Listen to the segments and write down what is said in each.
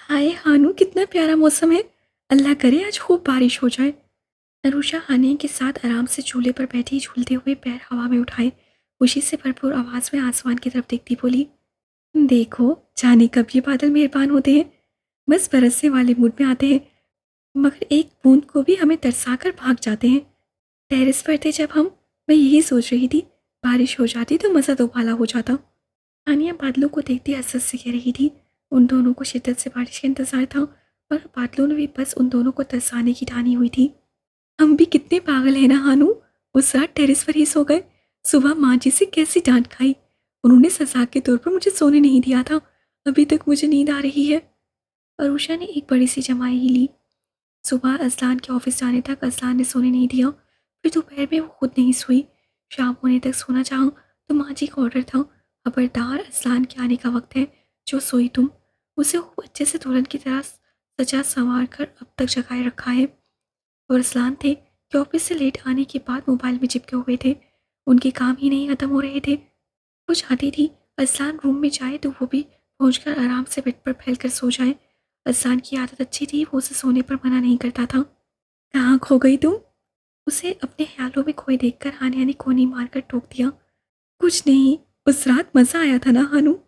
हाय हानू, कितना प्यारा मौसम है। अल्लाह करे आज खूब बारिश हो जाए। नरूशा हानिया के साथ आराम से झूले पर बैठी झूलते हुए पैर हवा में उठाए खुशी से भरपूर आवाज में आसमान की तरफ देखती बोली, देखो जाने कब ये बादल मेहरबान होते हैं। बस बरसने वाले मूड में आते हैं, मगर एक बूंद को भी हमें तरसा कर भाग जाते हैं। टेरेस पर थे जब हम, मैं यही सोच रही थी, बारिश हो जाती तो मज़ा दोबाला हो जाता। आनिया बादलों को देखते हंस हंस से कह रही थी। उन दोनों को शिद्दत से बारिश का इंतजार था और बादलों ने भी बस उन दोनों को तरसाने की ठानी हुई थी। हम भी कितने पागल हैं ना हानू। उस रात टेरेस पर ही सो गए। सुबह माँ जी से कैसी डांट खाई। उन्होंने सजा के तौर पर मुझे सोने नहीं दिया था। अभी तक मुझे नींद आ रही है। अरूषा ने एक बड़ी सी जमाई ही ली। सुबह असलान के ऑफिस जाने तक असलान ने सोने नहीं दिया। फिर दोपहर में वो खुद नहीं सोई। शाम होने तक सोना चाहूँ तो माँ जी का ऑर्डर था, खबरदार असलान के आने का वक्त है, जो सोई तुम। उसे खूब अच्छे से दुल्हन की तरह सजा संवार कर अब तक जगाए रखा है। और असलान थे कि ऑफिस से लेट आने के बाद मोबाइल में चिपके हुए थे। उनके काम ही नहीं खत्म हो रहे थे। वो चाहती थी असलान रूम में जाए तो वो भी पहुंचकर आराम से बेड पर फैलकर सो जाए। असलान की आदत अच्छी थी, वो उसे सोने पर मना नहीं करता था। कहाँ खो गई तुम? उसे अपने ख्यालों में खोए देखकर हानिया ने कोनी मारकर टोक दिया। कुछ नहीं, उस रात मजा आया था ना हानू।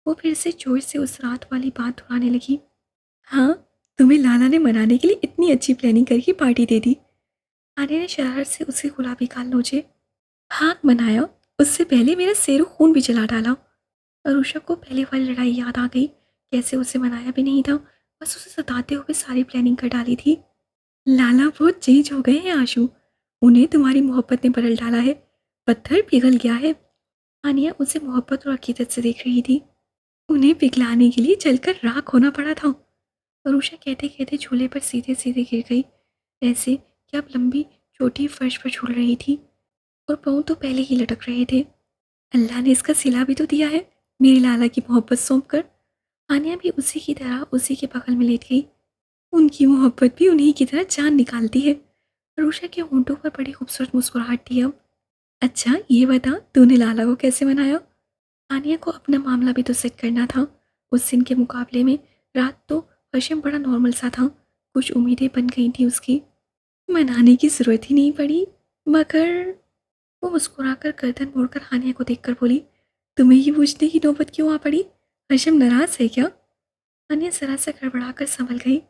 वो फिर से जोर से उस रात वाली बात दोहराने लगी। हाँ, तुम्हें लाला ने मनाने के लिए इतनी अच्छी प्लानिंग करके पार्टी दे दी। आने ने शरारत से उसके गुलाबी गाल नोचे। हाँ मनाया, उससे पहले मेरा सेरो खून भी जला डाला। अरुषा को पहले वाली लड़ाई याद आ गई। कैसे उसे मनाया भी नहीं था, बस उसे सताते हुए सारी प्लानिंग कर डाली थी। लाला बहुत चेंज हो गए हैं आशु। उन्हें तुम्हारी मोहब्बत ने बदल डाला है। पत्थर पिघल गया है। आनिया उसे मोहब्बत और अकीदत से देख रही थी। उन्हें पिघलाने के लिए जलकर राख होना पड़ा था। अरुषा कहते कहते झूले पर सीधे सीधे गिर गई, ऐसे कि अब लंबी चोटी फर्श पर झूल रही थी और पाँव तो पहले ही लटक रहे थे। अल्लाह ने इसका सिला भी तो दिया है, मेरी लाला की मोहब्बत सौंप कर। आनिया भी उसी की तरह उसी के बगल में लेट गई। उनकी मोहब्बत भी उन्हीं की तरह जान निकालती है। अरुषा के होंठों पर बड़ी खूबसूरत मुस्कुराहट थी अब। अच्छा ये बता, तूने लाला को कैसे मनाया? आनिया को अपना मामला भी तो सेट करना था। उस दिन के मुकाबले में रात तो हशम बड़ा नॉर्मल सा था। कुछ उम्मीदें बन गई थी उसकी। मनाने की जरूरत ही नहीं पड़ी, मगर वो मुस्कुराकर गर्दन मोड़कर हानिया को देखकर बोली, तुम्हें ये पूछने की नौबत क्यों आ पड़ी? हशम नाराज है क्या? हानिया जरा सा गड़बड़ाकर संभल गई।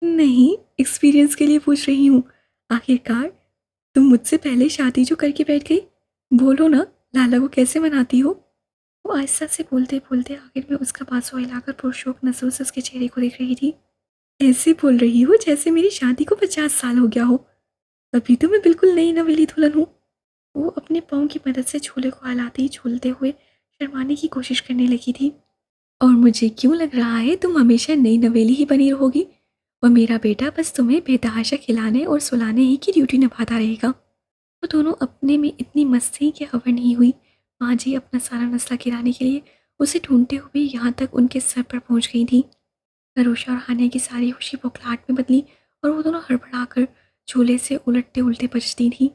नहीं, एक्सपीरियंस के लिए पूछ रही हूँ। आखिरकार तुम मुझसे पहले शादी जो करके बैठ गई, बोलो ना, लाला को कैसे मनाती हो? वो आहिस्ता से बोलते बोलते आखिर में उसका बांसुआ हिलाकर पुरशोक नजरों से उसके चेहरे को देख रही थी। ऐसे बोल रही हो जैसे मेरी शादी को 50 साल हो गया हो। अभी तो मैं बिल्कुल नई नवेली दुल्हन हूँ। वो अपने पाँव की मदद से झूले को हिलाते झूलते हुए शर्माने की कोशिश करने लगी थी। और मुझे क्यों लग रहा है तुम हमेशा नई नवेली ही बनी रहोगी और मेरा बेटा बस तुम्हें बेतहाशा खिलाने और सुलाने ही की ड्यूटी निभाता रहेगा। वो दोनों अपने में इतनी मस्त थी कि खबर नहीं हुई। माँ जी अपना सारा नस्ला गिराने के लिए उसे ढूंढते हुए यहाँ तक उनके सर पर पहुँच गई थी। नरूशा और हानिया की सारी खुशी बौखलाहट में बदली और वो दोनों हड़बड़ाकर झूले से उलटते उल्टे बजती थी।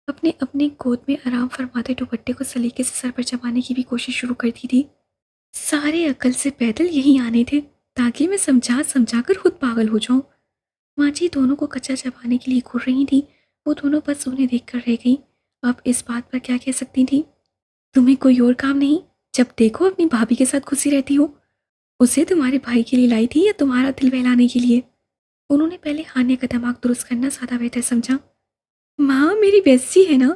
अपने अपने गोद में आराम फरमाते दुपट्टे को सलीके से सर पर जमाने की भी कोशिश शुरू कर दी थी। सारे अकल से पैदल यहीं आने थे ताकि मैं समझा समझा कर खुद पागल हो जाऊं। माँ जी दोनों को कच्चा चबाने के लिए घूर रही थी। वो दोनों बस उन्हें देख कर रह गई। अब इस बात पर क्या कह सकती थी? तुम्हें कोई और काम नहीं? जब देखो अपनी भाभी के साथ खुशी रहती हो। उसे तुम्हारे भाई के लिए लाई थी या तुम्हारा दिल बहलाने के लिए? उन्होंने पहले हानिया का दिमाग दुरुस्त करना ज़्यादा बेहतर समझा। माँ मेरी बेस्टी है ना,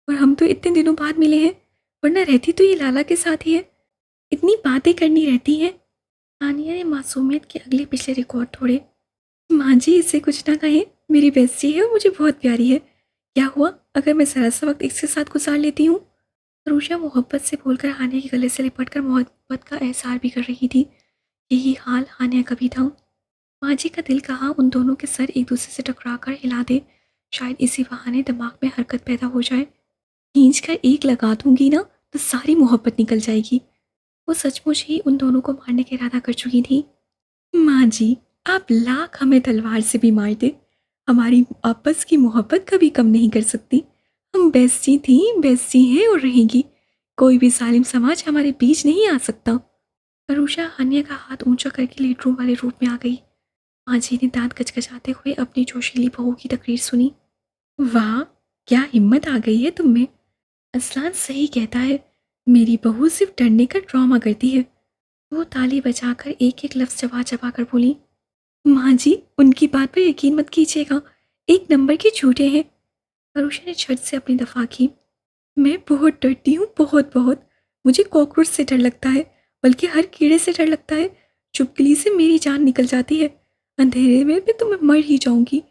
और हम तो इतने दिनों बाद मिले हैं, वरना रहती तो ये लाला के साथ ही है। इतनी बातें करनी रहती हैं। आनिया ने मासूमियत के अगले पिछले रिकॉर्ड तोड़े। माँ जी इसे कुछ ना कहें, मेरी बेस्टी है और मुझे बहुत प्यारी है। क्या हुआ अगर मैं ज़रा सा वक्त इसके साथ गुजार लेती हूँ? रूशा मोहब्बत से बोलकर हानिया के गले से लिपट कर मोहब्बत का एहसार भी कर रही थी। यही हाल हानिया का भी था। माँ जी का दिल कहा उन दोनों के सर एक दूसरे से टकरा कर हिला दे, शायद इसी बहाने दिमाग में हरकत पैदा हो जाए। खींच कर एक लगा दूंगी ना तो सारी मोहब्बत निकल जाएगी। वो सचमुच ही उन दोनों को मारने का इरादा कर चुकी थी। माँ जी, आप लाख हमें तलवार से भी मार दे, हमारी आपस की मोहब्बत कभी कम नहीं कर सकती। हम बेस्टी थी, बेस्टी हैं और रहेंगी। कोई भी सालिम समाज हमारे बीच नहीं आ सकता। अरुषा हानिया का हाथ ऊंचा करके लेटरूम वाले रूम में आ गई। माँ जी ने दांत कचकचाते हुए अपनी जोशीली बहू की तकरीर सुनी। वाह, क्या हिम्मत आ गई है तुम में। असलान सही कहता है, मेरी बहू सिर्फ डरने का ड्रामा करती है। वो ताली बजाकर एक एक लफ्ज चबा चबा कर बोली। माँ जी, उनकी बात पर यकीन मत कीजिएगा, एक नंबर के झूठे हैं। अरुषा ने झट से अपनी दफा की। मैं बहुत डरती हूँ, बहुत बहुत। मुझे कॉकरोच से डर लगता है, बल्कि हर कीड़े से डर लगता है। चुपकली से मेरी जान निकल जाती है। अंधेरे में भी तो मैं मर ही जाऊंगी।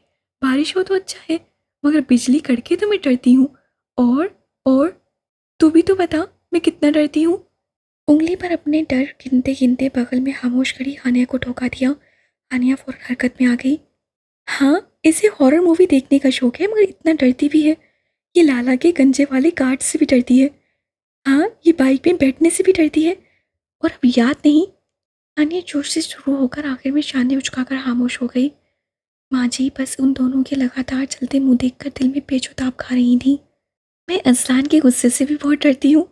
बारिश हो तो अच्छा है, मगर बिजली कड़के तो मैं डरती हूँ। और तू भी तो बता, मैं कितना डरती हूँ। उंगली पर अपने डर गिनते गिनते बगल में खामोश खड़ी हानिया को ठोका दिया। हानिया फौरन हरकत में आ गई। हाँ, इसे हॉरर मूवी देखने का शौक है, मगर इतना डरती भी है। ये लाला के गंजे वाले गार्ड से भी डरती है। हाँ, ये बाइक में बैठने से भी डरती है। और अब याद नहीं। हानिया जोश से शुरू होकर आखिर में शाने उचकाकर खामोश हो गई। माँ जी बस उन दोनों के लगातार चलते मुंह देखकर दिल में पेचोताप खा रही थी। मैं असलान के गुस्से से भी बहुत डरती हूँ।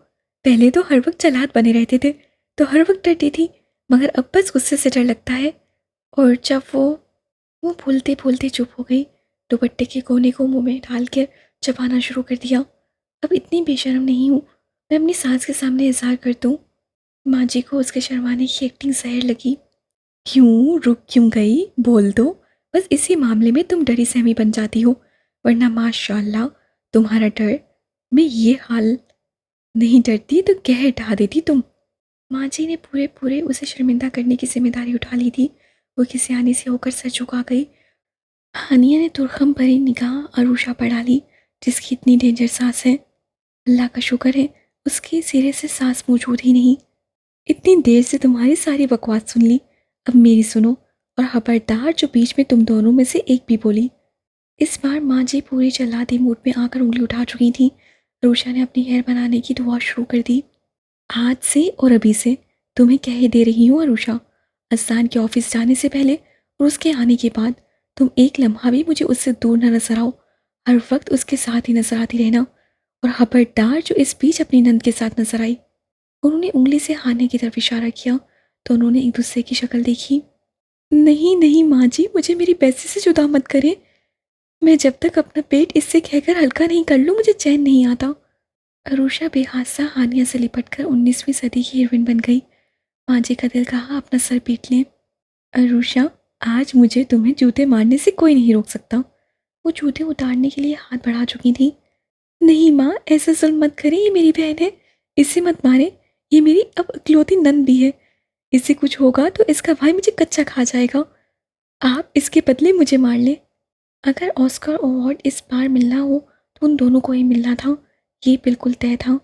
पहले तो हर वक्त चालाक बने रहते थे, तो हर वक्त डरती थी, मगर अब बस गुस्से से डर लगता है। और जब वो फूलते फूलते चुप हो गई। दुपट्टे के कोने को मुंह में डाल कर चबाना शुरू कर दिया। अब इतनी बेशर्म नहीं हूँ, मैं अपनी सास के सामने इजहार कर दूँ। माँ जी को उसके शर्माने की एक्टिंग जहर लगी। क्यों रुक क्यों गई, बोल दो। बस इसी मामले में तुम डरी सहमी बन जाती हो, वरना माशाल्लाह तुम्हारा डर में ये हाल। नहीं डरती तो कह ढा देती तुम। माँ जी ने पूरे पूरे उसे शर्मिंदा करने की जिम्मेदारी उठा ली थी। वो किसी आने से होकर सर झुका गई। हानिया ने तुरखम भरी निगाह अरूषा पर डाली, जिसकी इतनी डेंजर सांस है। अल्लाह का शुक्र है, उसके सिरे से सांस मौजूद ही नहीं। इतनी देर से तुम्हारी सारी बकवास सुन ली, अब मेरी सुनो। और खबरदार जो बीच में तुम दोनों में से एक भी बोली। इस बार माँ जी पूरी जल्लादी मूड में आकर उंगली उठा चुकी थी। अरूषा ने अपनी हेयर बनाने की दुआ शुरू कर दी। आज से और अभी से तुम्हें कह ही दे रही हूँ अरुषा, असान के ऑफिस जाने से पहले और उसके आने के बाद तुम एक लम्हा भी मुझे उससे दूर न नजर आओ। हर वक्त उसके साथ ही नजर आती रहना। और खबरदार जो इस बीच अपनी नंद के साथ नजर आई। उन्होंने उंगली से हाने की तरफ इशारा किया तो उन्होंने एक दूसरे की शक्ल देखी। नहीं नहीं माँ जी, मुझे मेरी बेइज्जती से जुदा मत करें। मैं जब तक अपना पेट इससे कहकर हल्का नहीं कर लूँ, मुझे चैन नहीं आता। अरुषा बेहासा हानिया से लिपटकर 19वीं सदी की हीरोइन बन गई। माँ जी का दिल कहा अपना सर पीट लें। अरुषा, आज मुझे तुम्हें जूते मारने से कोई नहीं रोक सकता। वो जूते उतारने के लिए हाथ बढ़ा चुकी थी। नहीं माँ, ऐसा जुल्म मत करें, ये मेरी बहन है, इसे मत मारे। ये मेरी अब इकलौती नंद भी है। इससे कुछ होगा तो इसका भाई मुझे कच्चा खा जाएगा। आप इसके बदले मुझे मार लें। अगर ऑस्कर अवार्ड इस बार मिलना हो तो उन दोनों को ही मिलना था, ये बिल्कुल तय था।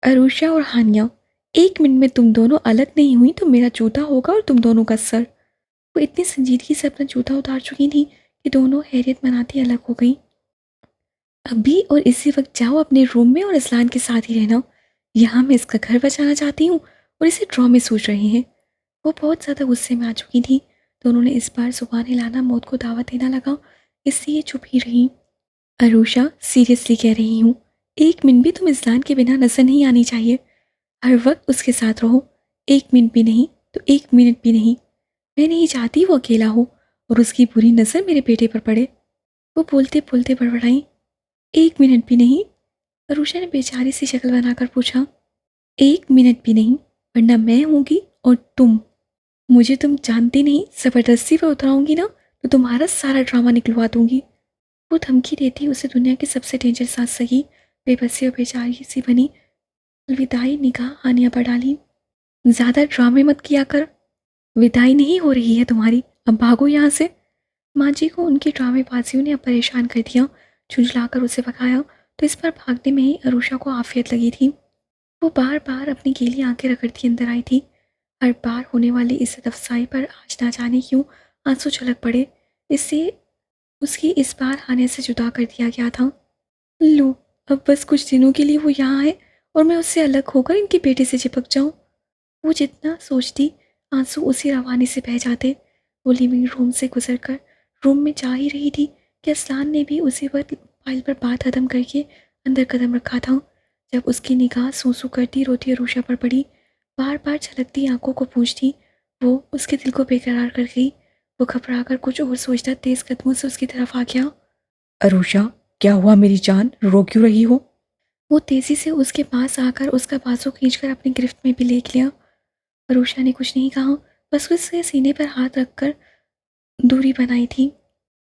अरुषा और हानिया, एक मिनट में तुम दोनों अलग नहीं हुई तो मेरा जूता होगा और तुम दोनों का सर। वो इतनी संजीदगी से अपना जूता उतार चुकी थी कि दोनों हैरियत मनाती अलग हो गई। अभी और इसी वक्त जाओ अपने रूम में और असलान के साथ ही रहना। यहाँ मैं इसका घर बचाना चाहती हूँ और इसे ड्रॉ में सोच रहे हैं। वो बहुत ज़्यादा गुस्से में आ चुकी थी तो उन्होंने इस बार जुबान हिलाना मौत को दावत देना लगा, इसलिए चुप ही रही। अरुषा, सीरियसली कह रही हूँ, एक मिनट भी तुम इसलान के बिना नजर नहीं आनी चाहिए। हर वक्त उसके साथ रहो, एक मिनट भी नहीं तो एक मिनट भी नहीं। मैं नहीं चाहती वो अकेला हो और उसकी बुरी नज़र मेरे बेटे पर पड़े। वो बोलते बोलते बड़बड़ाई। एक मिनट भी नहीं? अरुषा ने बेचारी सी शक्ल बनाकर पूछा। एक मिनट भी नहीं, वरना मैं होंगी और तुम। मुझे तुम जानती नहीं, ज़बरदस्ती पर उतराऊंगी ना तो तुम्हारा सारा ड्रामा निकलवा दूंगी। वो धमकी देती उसे दुनिया की सबसे डेंजर सांस सही, बेबसी और बेचारी सी बनी। अलविदाई निगाह हानिया पर डाली। ज़्यादा ड्रामे मत किया कर, विदाई नहीं हो रही है तुम्हारी, अब भागो यहाँ से। माँ जी को उनकी ड्रामेबाजियों ने अब परेशान कर दिया। झुंझलाकर उसे भगाया तो इस पर भागने में ही अरुषा को आफियत लगी थी। वो बार बार अपनी गीली आंखें रगड़ती अंदर आई थी। हर बार होने वाली इज्जत अफसाई पर आज ना जाने क्यों आंसू छलक पड़े। इससे उसकी इस बार हानिया से जुदा कर दिया गया था। लो, अब बस कुछ दिनों के लिए वो यहाँ है और मैं उससे अलग होकर इनके बेटे से चिपक जाऊं। वो जितना सोचती, आंसू उसी रवानी से बह जाते। वो लिविंग रूम से गुजरकर रूम में जा ही रही थी कि असलान ने भी उसी वक्त फाइल पर बात खत्म करके अंदर कदम रखा था। जब उसकी निगाह सूसू करती रोती अरुषा पर पड़ी, बार बार झलकती आंखों को पूछती वो उसके दिल को बेकरार कर गई। वो घबराकर कुछ और सोचता तेज कदमों से उसकी तरफ आ गया। अरुषा, क्या हुआ मेरी जान, रो क्यों रही हो? वो तेजी से उसके पास आकर उसका बाजू खींचकर अपनी गिरफ्त में भी ले लिया। अरुषा ने कुछ नहीं कहा, बस उसके सीने पर हाथ रखकर दूरी बनाई थी।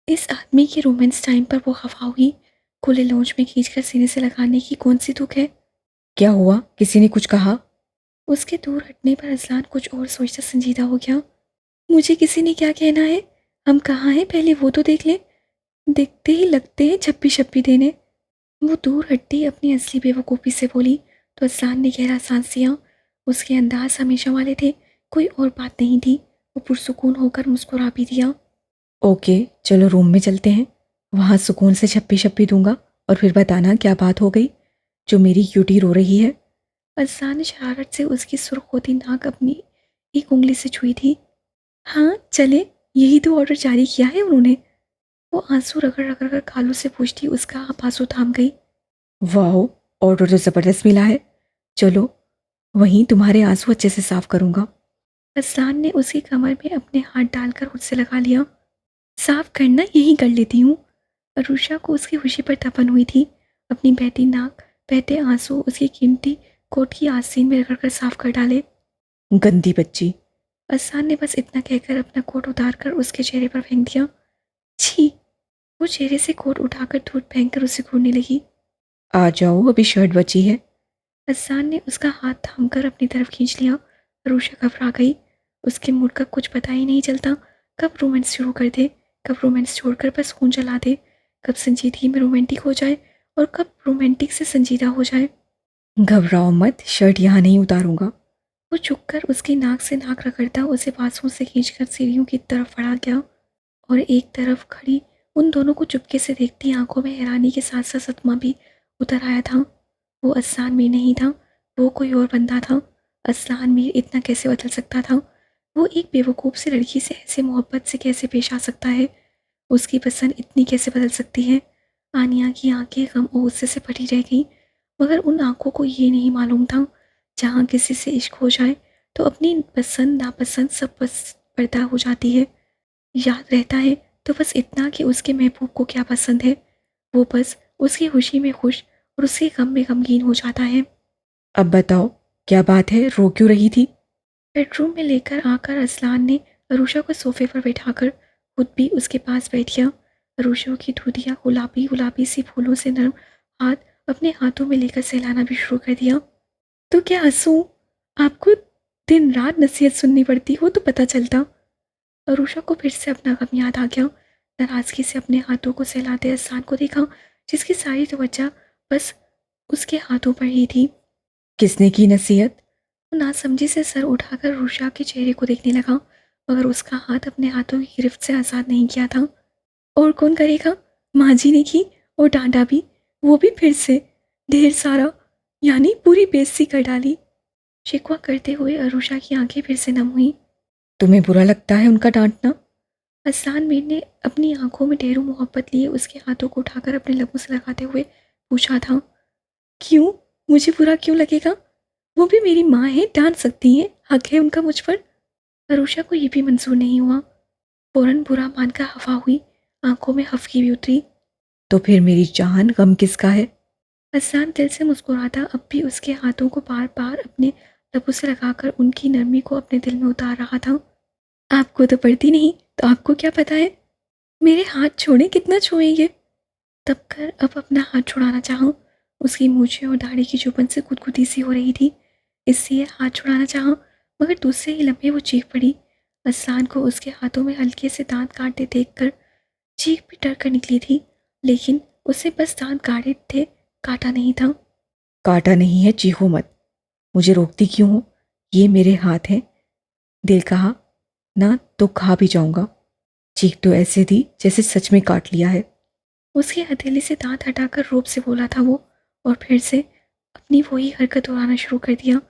इस आदमी के रोमांस टाइम पर वो खफा हुई। खुले लॉन्च में खींचकर सीने से लगाने की कौन सी तुक है। क्या हुआ, किसी ने कुछ कहा? उसके दूर हटने पर अजलान कुछ और सोचता संजीदा हो गया। मुझे किसी ने क्या कहना है, हम कहाँ हैं पहले वो तो देख ले। दिखते ही लगते हैं छप्पी छप्पी देने। वो दूर हटती अपनी असली बेवकूफ़ी से बोली तो अजलान ने गहरा सांस लिया। उसके अंदाज हमेशा वाले थे, कोई और बात नहीं थी। वो पुरसुकून होकर मुस्कुरा भी दिया। ओके, चलो रूम में चलते हैं। वहाँ सुकून से छप्पी छप्पी दूंगा और फिर बताना क्या बात हो गई जो मेरी क्यूटी रो रही है। अजलान ने शरारत से उसकी सुर्ख होती नाक अपनी एक उंगली से छुई थी। हाँ चले, यही तो ऑर्डर जारी किया है उन्होंने। वो आंसू रगड़ रगड़ कर कालू से पूछती उसका बाजू थाम गई। वाह, ऑर्डर तो ज़बरदस्त मिला है। चलो, वहीं तुम्हारे आंसू अच्छे से साफ करूंगा। अजलान ने उसकी कमर में अपने हाथ डालकर उससे लगा लिया। साफ करना यही कर लेती हूँ। अरुषा को उसकी खुशी पर तपन हुई थी। अपनी बहती नाक बहते आंसू उसकी कीमती कोट की आस्तीन में रगड़ कर साफ कर डाले। गंदी बच्ची। अजलान ने बस इतना कहकर अपना कोट उतार कर उसके चेहरे पर फेंक दिया। छी। वो चेहरे से कोट उठाकर धूल फेंक कर उसे घूरने लगी। आ जाओ, अभी शर्ट बची है। अजलान ने उसका हाथ थामकर अपनी तरफ खींच लिया। अरुषा घबरा गई। उसके मूड का कुछ पता ही नहीं चलता। कब रोमांस शुरू कर दे, कब रोमांस छोड़कर बस खून जला दे, कब संजीदगी में रोमांटिक हो जाए और कब रोमांटिक से संजीदा हो जाए। घबराओ मत, शर्ट यहाँ नहीं उतारूंगा। वो झुककर उसकी नाक से नाक रगड़ता उसे बांसुओं से खींचकर सीढ़ियों की तरफ बढ़ा गया और एक तरफ खड़ी उन दोनों को चुपके से देखती आंखों में हैरानी के साथ साथ सदमा भी उतर आया था। वो अजलान मीर नहीं था, वो कोई और बंदा था। अजलान मीर इतना कैसे बदल सकता था। वो एक बेवकूफ़ सी लड़की से ऐसे मोहब्बत से कैसे पेश आ सकता है। उसकी पसंद इतनी कैसे बदल सकती है। आनिया की आंखें गम और गुस्से से भरी रह गईं, मगर उन आंखों को ये नहीं मालूम था जहाँ किसी से इश्क हो जाए तो अपनी पसंद नापसंद सब बस पर्दा हो जाती है। याद रहता है तो बस इतना कि उसके महबूब को क्या पसंद है। वो बस उसकी खुशी में खुश और उसके गम में गमगीन हो जाता है। अब बताओ, क्या बात है, रो क्यों रही थी? बेडरूम में लेकर आकर अजलान ने अरुषा को सोफे पर बैठाकर खुद भी उसके पास बैठ गया। अरुषा की धुतिया गुलाबी गुलाबी सी फूलों से नरम हाथ अपने हाथों में लेकर सहलाना भी शुरू कर दिया। तो क्या हंसूं, आपको दिन रात नसीहत सुननी पड़ती हो तो पता चलता। अरुषा को फिर से अपना गम याद आ गया। नाराजगी से अपने हाथों को सहलाते अहसान को देखा जिसकी सारी तवज्जो बस उसके हाथों पर ही थी। किसने की नसीहत? वो नासमझी से सर उठाकर रुषा के चेहरे को देखने लगा, मगर उसका हाथ अपने हाथों की गिरफ्त से आज़ाद नहीं किया था। और कौन करेगा, माँ जी ने की, और डांटा भी, वो भी फिर से ढेर सारा, यानी पूरी बेइज्जती कर डाली। शिकवा करते हुए अरुषा की आंखें फिर से नम हुई। तुम्हें बुरा लगता है उनका डांटना? अहसान मीर ने अपनी आंखों में ढेरों मोहब्बत लिए उसके हाथों को उठाकर अपने लबों से लगाते हुए पूछा था। क्यों, मुझे बुरा क्यों लगेगा, वो भी मेरी माँ है, डांट सकती हैं, हक है उनका मुझ पर। अरुषा को ये भी मंजूर नहीं हुआ। फौरन बुरा मानकर हवा हुई, आंखों में हफ्की भी उतरी। तो फिर मेरी जान, गम किसका है? अहसान दिल से मुस्कुराता अब भी उसके हाथों को बार बार अपने लबों से लगाकर उनकी नरमी को अपने दिल में उतार रहा था। आपको तो पड़ती नहीं तो आपको क्या पता है, मेरे हाथ छोड़े कितना छुएंगे। तब कर अब अपना हाथ छुड़ाना चाहा। उसकी मूछें और दाढ़ी की चुभन से गुदगुदी सी हो रही थी, इसलिए हाथ छुड़ाना चाहा, मगर दूसरे ही लम्हे वो चीख पड़ी। अजलान को उसके हाथों में हल्के से दांत काटते देखकर चीख भी डर कर निकली थी, लेकिन उसे बस दांत काटे थे, काटा नहीं था। काटा नहीं है, चीखो मत। मुझे रोकती क्यों हो? ये मेरे हाथ हैं। दिल कहा ना तो खा भी जाऊंगा। चीख तो ऐसे दी जैसे सच में काट लिया है। उसकी हथेली से दांत हटाकर रूप से बोला था वो, और फिर से अपनी वही हरकत दोहराना शुरू कर दिया।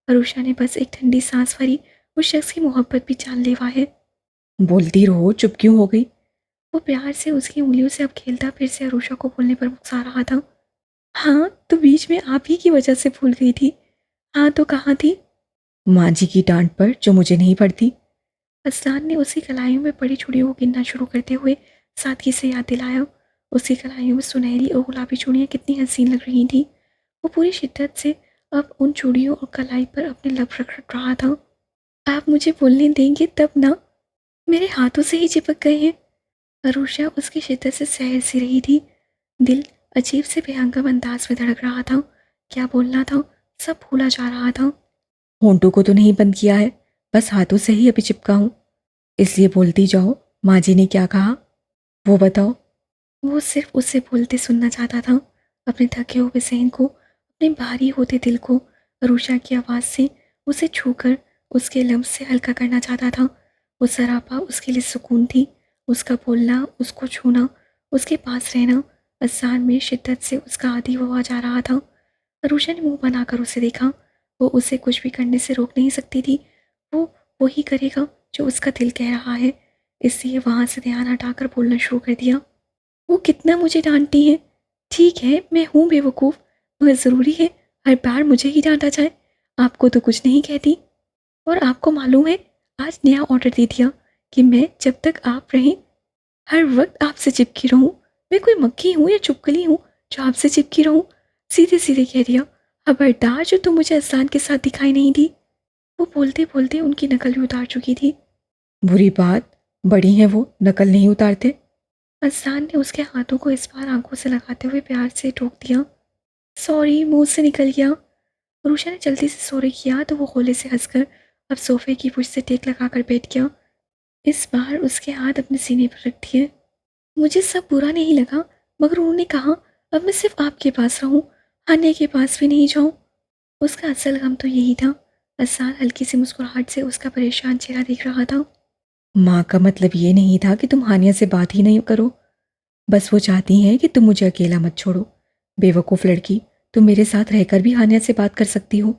अरुषा ने बस एक ठंडी सांस भरी। उस शख्स की मोहब्बत भी जानलेवा है। बोलती रहो, चुप क्यों हो गई? वो प्यार से उसकी उंगलियों से अब खेलता फिर से अरुषा को बोलने पर उकसा रहा था। हाँ तो बीच में आप ही की वजह से भूल गई थी। हाँ तो कहाँ थी। माँ जी की डांट पर जो मुझे नहीं पड़ती। असलान ने उसी कलाइयों में पड़ी चूड़ियों को गिनना शुरू करते हुए सादगी से याद दिलाया। उसकी कलाइयों में सुनहरी और गुलाबी चूड़ियाँ कितनी हसीन लग रही थीं। वो पूरी शिद्दत से अब उन चूड़ियों और कलाई पर अपने लब रख रहा था। आप मुझे बोलने देंगे तब ना, मेरे हाथों से ही चिपक गए हैं। अरूषा उसकी शिद्दत से सहर सी रही थी। दिल अजीब से बेहंगम अंदाज में धड़क रहा था। क्या बोलना था, सब भूला जा रहा था। होंठों को तो नहीं बंद किया है, बस हाथों से ही अभी चिपका हूँ, इसलिए बोलती जाओ। माँ जी ने क्या कहा वो बताओ। वो सिर्फ उसे बोलते सुनना चाहता था, अपने थके हुए सहन को, अपने भारी होते दिल को अरूषा की आवाज़ से उसे छूकर उसके लम्स से हल्का करना चाहता था। वो सरापा उसके लिए सुकून थी, उसका बोलना, उसको छूना, उसके पास रहना असान में शिद्दत से उसका आदी हुआ जा रहा था। अरूषा ने मुंह बनाकर उसे देखा। वो उसे कुछ भी करने से रोक नहीं सकती थी। वो वही करेगा जो उसका दिल कह रहा है, इसलिए वहाँ से ध्यान हटाकर बोलना शुरू कर दिया। वो कितना मुझे डांटती हैं। ठीक है, मैं हूँ बेवकूफ़, मगर ज़रूरी है हर बार मुझे ही डांटा जाए। आपको तो कुछ नहीं कहती। और आपको मालूम है, आज नया ऑर्डर दे दिया कि मैं जब तक आप रहें हर वक्त आपसे चिपकी रहूं। मैं कोई मक्खी हूँ या चुपकली हूँ जो आपसे चिपकी रहूं? सीधे सीधे कह दिया। खबरदार जो तुम मुझे असान के साथ दिखाई नहीं दी। वो बोलते बोलते उनकी नकल भी उतार चुकी थी। बुरी बात, बड़ी हैं वो, नकल नहीं उतारते। असान ने उसके हाथों को इस बार आंखों से लगाते हुए प्यार से टोक दिया। सॉरी, मुंह से निकल गया। रूशा ने जल्दी से सॉरी किया तो वो गोले से हंसकर अब सोफे की पुश से टेक लगाकर बैठ गया। इस बार उसके हाथ अपने सीने पर रख दिए। मुझे सब बुरा नहीं लगा, मगर उन्होंने कहा अब मैं सिर्फ आपके पास रहूं, हानिया के पास भी नहीं जाऊं। उसका असल गम तो यही था। असान हल्की सी मुस्कुराहट से उसका परेशान चेहरा देख रहा था। माँ का मतलब ये नहीं था कि तुम हानिया से बात ही नहीं करो, बस वो चाहती हैं कि तुम मुझे अकेला मत छोड़ो। बेवकूफ़ लड़की, तुम मेरे साथ रहकर भी हानिया से बात कर सकती हो।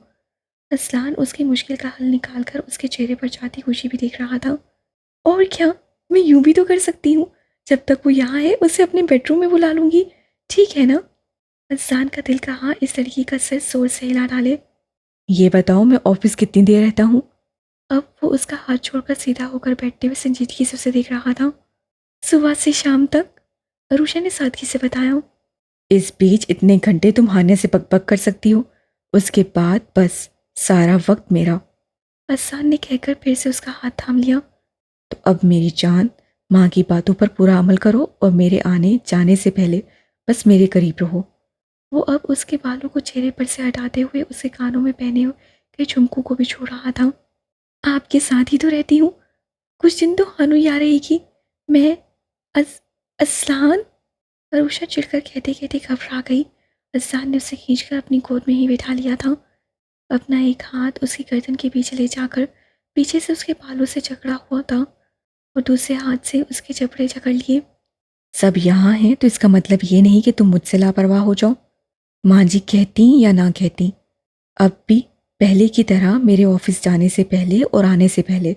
असलान उसकी मुश्किल का हल निकालकर उसके चेहरे पर जाती खुशी भी देख रहा था। और क्या, मैं यूं भी तो कर सकती हूँ। जब तक वो यहाँ है उसे अपने बेडरूम में बुला लूंगी, ठीक है ना? असान का दिल कहा इस लड़की का सिर जोर से हिला डाले। ये बताओ मैं ऑफिस कितनी देर रहता हूँ? अब वो उसका हाथ छोड़कर सीधा होकर बैठते हुए संजीदगी से उसे देख रहा था। सुबह से शाम तक, अरुषा ने सादगी से बताया। इस बीच इतने घंटे तुम हानिया से बकबक कर सकती हो, उसके बाद बस सारा वक्त मेरा। असान ने कहकर फिर से उसका हाथ थाम लिया। तो अब मेरी जान, माँ की बातों पर पूरा अमल करो और मेरे आने जाने से पहले बस मेरे करीब रहो। वो अब उसके बालों को चेहरे पर से हटाते हुए उसके कानों में पहने हुए झुमकों को भी छू रहा था। आपके साथ ही तो रहती हूँ, कुछ दिन तो हानु याद रहेगी। मैं अस, असलान, अरुषा चिढ़कर कहते कहते घबरा गई। असान ने उसे खींचकर अपनी गोद में ही बैठा लिया था। अपना एक हाथ उसकी गर्दन के पीछे ले जाकर पीछे से उसके बालों से जकड़ा हुआ था और दूसरे हाथ से उसके जबड़े जकड़ लिए। सब यहाँ हैं तो इसका मतलब ये नहीं कि तुम मुझसे लापरवाह हो जाओ। माँ जी कहती या ना कहती, अब भी पहले की तरह मेरे ऑफिस जाने से पहले और आने से पहले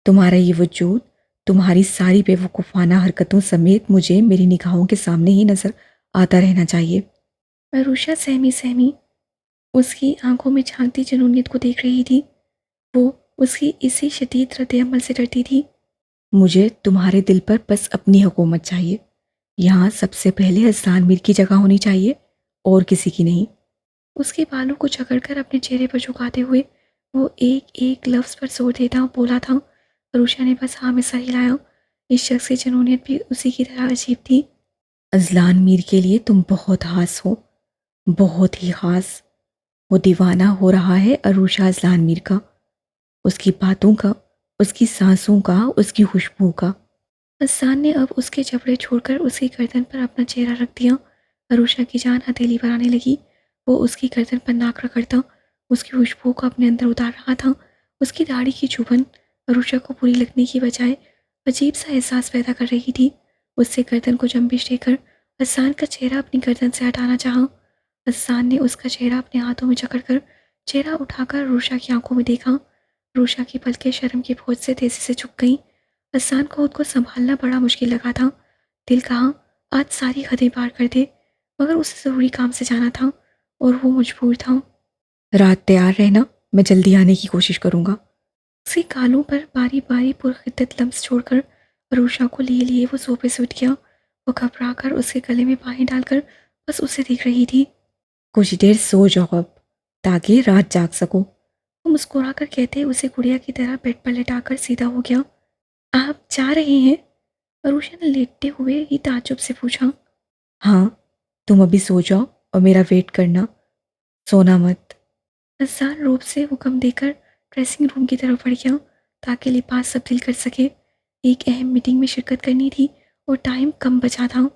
तुम्हारा ये वजूद, तुम्हारी सारी बेवकूफ़ाना हरकतों समेत मुझे मेरी निगाहों के सामने ही नजर आता रहना चाहिए। अरुषा सहमी सहमी उसकी आंखों में झांकती जुनूनियत को देख रही थी। वो उसकी इसी शदीद रद्द-ए-अमल से डरती थी। मुझे तुम्हारे दिल पर बस अपनी हुकूमत चाहिए। यहाँ सबसे पहले अजलान मीर की जगह होनी चाहिए और किसी की नहीं। उसके बालों को जकड़कर अपने चेहरे पर झुकाते हुए वो एक एक लफ्ज़ पर जोर देता बोला था। अरुषा ने बस हाँ में सर हिलाया। इस शख्स की जुनूनियत भी उसी की तरह अजीब थी। अजलान मीर के लिए तुम बहुत खास हो, बहुत ही खास। वो दीवाना हो रहा है अरूशा अजलान मीर का, उसकी बातों का, उसकी सांसों का, उसकी खुशबू का। हसान ने अब उसके जबड़े छोड़कर उसकी गर्दन पर अपना चेहरा रख दिया। अरुषा की जान हथेली पर आने लगी। वो उसकी गर्दन पर नाक रगड़ता, उसकी खुशबू को अपने अंदर उतार रहा था। उसकी दाढ़ी की चुभन अरुषा को बुरी लगने की बजाय अजीब सा एहसास पैदा कर रही थी। उससे गर्दन को जंबिश देकर हसान का चेहरा अपनी गर्दन से हटाना चाहा। हसान ने उसका चेहरा अपने हाथों में जकड़कर चेहरा उठाकर अरुषा की आंखों में देखा। अरुषा की पलकें शर्म की बोझ से तेजी से झुक गईं। हसान को खुद को संभालना बड़ा मुश्किल लगा था। दिल कहा आज सारी हदें पार कर दे, मगर उसे ज़रूरी काम से जाना था और वो मजबूर था। रात तैयार रहना, मैं जल्दी आने की कोशिश करूँगा। उसके गालों पर बारी बारी पुरखिद्दत लम्स छोड़कर अरूषा को लिए लिए वो सोफे से उठ गया। वो घबरा कर उसके गले में बाहें डालकर बस उसे देख रही थी। कुछ देर सो जाओ अब, ताकि रात जाग सको। वो मुस्कुरा कर कहते उसे गुड़िया की तरह बेड पर लेटाकर सीधा हो गया। आप जा रहे हैं? अरूषा ने लेटते हुए ही ताज्जुब से पूछा। हाँ, तुम अभी सो जाओ और मेरा वेट करना, सोना मत। आसान रूप से हुक्म देकर ड्रेसिंग रूम की तरफ बढ़ गया ताकि लिबास तब्दील कर सके। एक अहम मीटिंग में शिरकत करनी थी और टाइम कम बचा था।